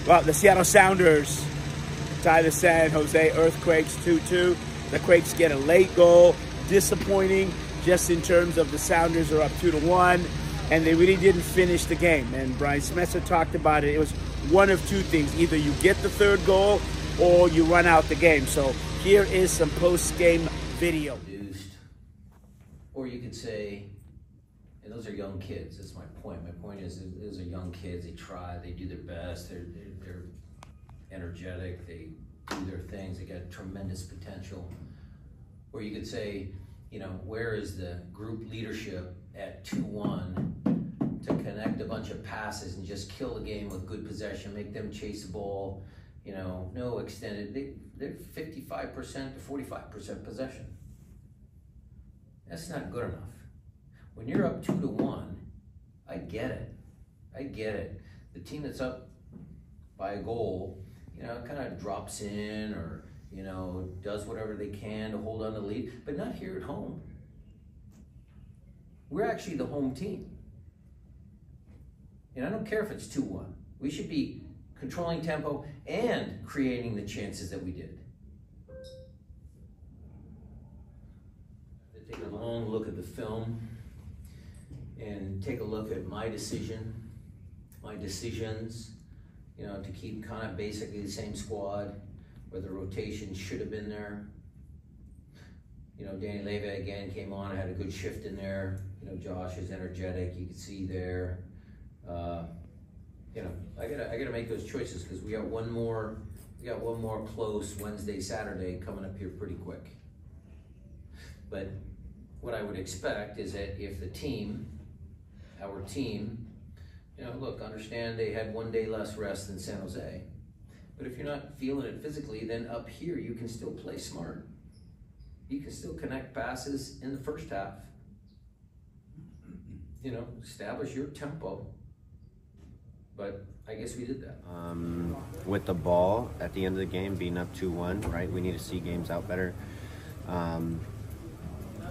Well, the Seattle Sounders tie the San Jose Earthquakes 2-2. The Quakes get a late goal. Disappointing just in terms of the Sounders are up 2-1, and they really didn't finish the game. And Brian Smesser talked about it. It was one of two things. Either you get the third goal or you run out the game. So here is some post-game video. Or you could say, and those are young kids. That's my point. My point is those are young kids. They try. They do their best. They're energetic. They do their things. They got tremendous potential. Or you could say, you know, where is the group leadership at 2-1 to connect a bunch of passes and just kill the game with good possession, make them chase the ball, you know, no extended. They're 55% to 45% possession. That's not good enough. When you're up 2-1, I get it. I get it. The team that's up by a goal, you know, kind of drops in or, you know, does whatever they can to hold on to the lead, but not here at home. We're actually the home team. And I don't care if it's 2-1. We should be controlling tempo and creating the chances that we did. Take a long look at the film and take a look at my decisions, you know, to keep kind of basically the same squad, where the rotation should have been there. You know, Danny Levy again came on and had a good shift in there. You know, Josh is energetic, you can see there. You know, I gotta make those choices because we got one more close Wednesday, Saturday coming up here pretty quick. But what I would expect is that if the team, our team, you know, look, understand they had 1 day less rest than San Jose. But if you're not feeling it physically, then up here you can still play smart. You can still connect passes in the first half. You know, establish your tempo. But I guess we did that. With the ball at the end of the game being up 2-1, right? We need to see games out better.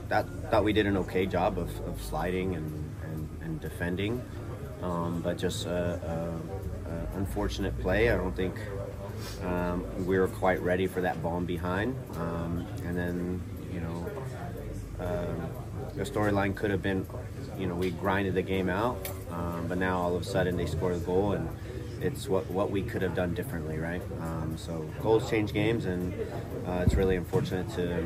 Thought we did an okay job of sliding and defending, but just unfortunate play. I don't think we were quite ready for that ball behind, and then, you know, the storyline could have been, you know, we grinded the game out, but now all of a sudden they score the goal, and it's what we could have done differently, right? So goals change games, and it's really unfortunate to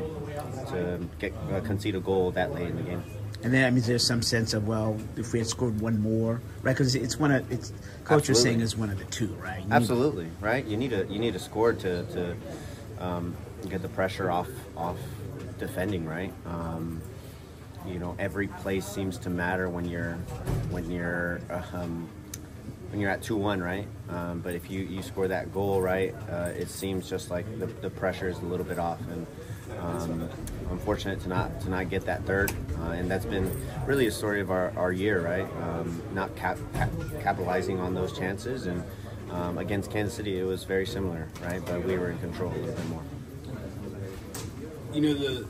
concede a goal that late in the game. And then, I mean, there's some sense of, well, if we had scored one more, right? Because coach was saying it's one of the two, right? Absolutely, right? You need to score to get the pressure off defending, right? You know, every play seems to matter when you're at 2-1, right? But if you score that goal, right, it seems just like the pressure is a little bit off, and unfortunate to not get that third, and that's been really a story of our year, right? Not capitalizing on those chances, and against Kansas City it was very similar, right? But we were in control a little bit more. You know,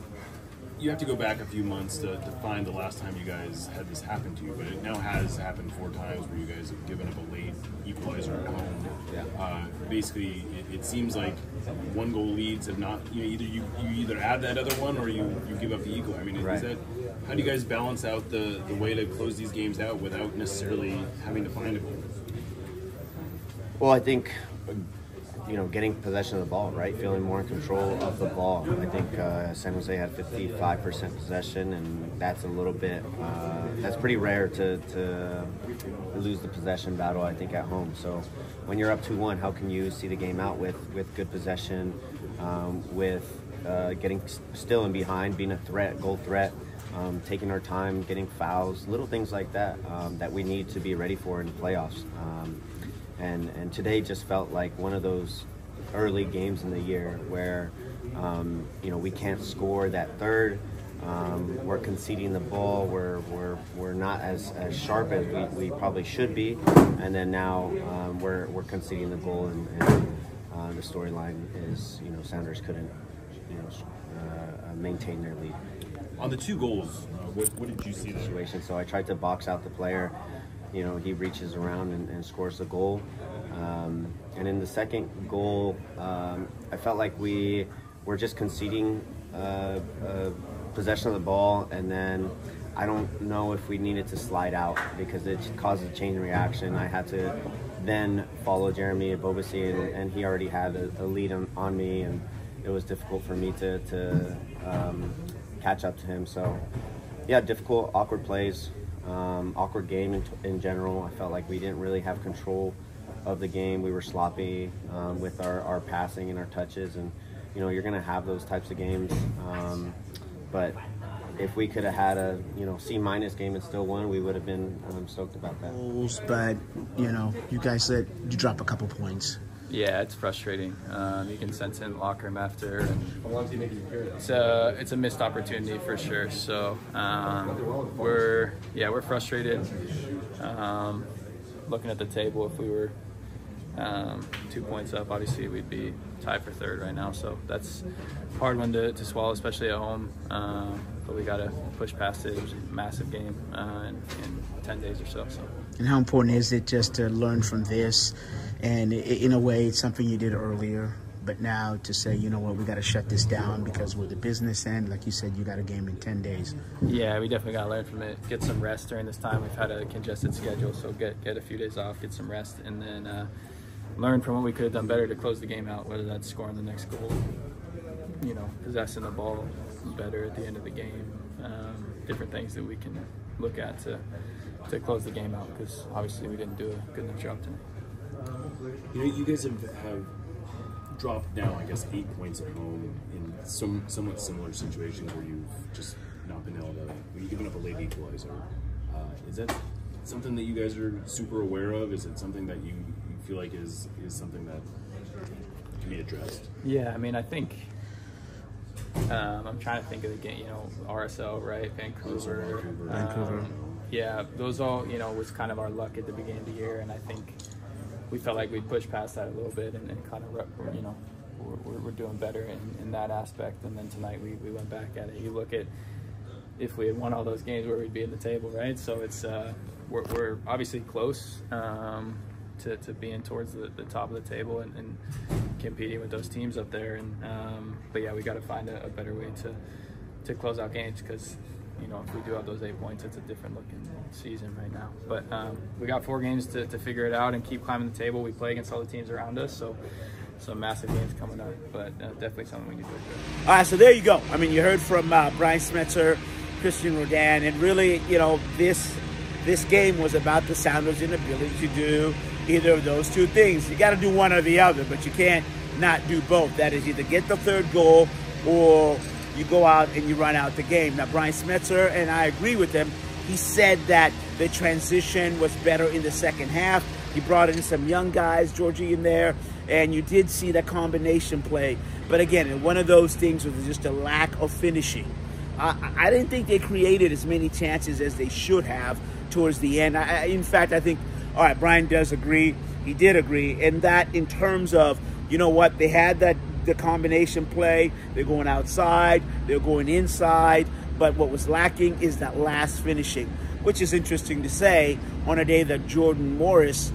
you have to go back a few months to find the last time you guys had this happen to you, but it now has happened 4 times where you guys have given up a late equalizer at home. Yeah. Basically, it seems like 1 goal leads have not, you know, you either add that other one or you give up the equal. I mean, right. How do you guys balance out the way to close these games out without necessarily having to find a goal? Well, I think, you know, getting possession of the ball, right? Feeling more in control of the ball. I think San Jose had 55% possession, and that's a little bit, that's pretty rare to lose the possession battle, I think, at home. So when you're up 2-1, how can you see the game out with good possession, with getting still in behind, being a threat, goal threat, taking our time, getting fouls, little things like that, that we need to be ready for in the playoffs. And today just felt like one of those early games in the year where, you know, we can't score that third. We're conceding the ball. We're not as sharp as we probably should be. And then now we're conceding the goal, and the storyline is, you know, Sounders couldn't, you know, maintain their lead. On the 2 goals, what did you see there? Situation. So I tried to box out the player. You know, he reaches around and scores the goal. And in then the second goal, I felt like we were just conceding possession of the ball, and then I don't know if we needed to slide out because it caused a chain reaction. I had to then follow Jeremy Bobasi, and he already had a lead on me, and it was difficult for me to catch up to him. So yeah, difficult, awkward plays, awkward game in general. I felt like we didn't really have control of the game. We were sloppy with our passing and our touches, and you know, you're going to have those types of games, but if we could have had a C- game and still won, we would have been stoked about that. But you guys said you drop a couple points. Yeah, it's frustrating. You can sense it in the locker room after. And it's a missed opportunity for sure. So we're frustrated. Looking at the table, if we were 2 points up, obviously we'd be tied for third right now. So that's a hard one to swallow, especially at home. But we got to push past it. It was a massive game in 10 days or so. And how important is it just to learn from this? And in a way, it's something you did earlier, but now to say, you know what, we got to shut this down because we're the business end. Like you said, you got a game in 10 days. Yeah, we definitely got to learn from it. Get some rest during this time. We've had a congested schedule, so get a few days off, get some rest, and then learn from what we could have done better to close the game out, whether that's scoring the next goal, possessing the ball better at the end of the game, different things that we can look at to close the game out, because obviously we didn't do a good enough job tonight. You guys have dropped down, I guess, 8 points at home in somewhat similar situations where you've just not been able to. You've given up a late equalizer. Is that something that you guys are super aware of? Is it something that you feel like is something that can be addressed? Yeah, I mean, I think I'm trying to think of the game. RSL, right? Vancouver. Yeah, those all was kind of our luck at the beginning of the year, and I think we felt like we pushed past that a little bit and kind of, we're doing better in that aspect. And then tonight we went back at it. You look at if we had won all those games, where we'd be in the table, right? So it's we're obviously close to being towards the top of the table and competing with those teams up there. And but yeah, we got to find a better way to close out games, because if we do have those 8 points, it's a different looking season right now. But we got 4 games to figure it out and keep climbing the table. We play against all the teams around us, so some massive games coming up, but definitely something we need to address. All right, so there you go. I mean, you heard from Brian Smetzer, Christian Rodan, and really, this game was about the Sounders' inability to do either of those two things. You got to do one or the other, but you can't not do both. That is, either get the third goal or you go out and you run out the game. Now, Brian Smetzer, and I agree with him, he said that the transition was better in the second half. He brought in some young guys, Georgie in there, and you did see that combination play. But again, one of those things was just a lack of finishing. I didn't think they created as many chances as they should have towards the end. In fact, I think, all right, Brian does agree. He did agree. And that in terms of, they had the combination play. They're going outside. They're going inside. But what was lacking is that last finishing, which is interesting to say on a day that Jordan Morris,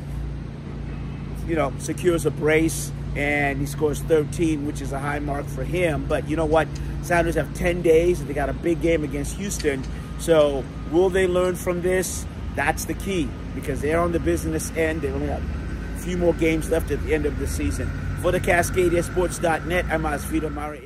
secures a brace and he scores 13, which is a high mark for him. But you know what? Sounders have 10 days and they got a big game against Houston. So will they learn from this? That's the key, because they're on the business end. They only have a few more games left at the end of the season. For the CascadiaSports.net, I'm Asfito Mara.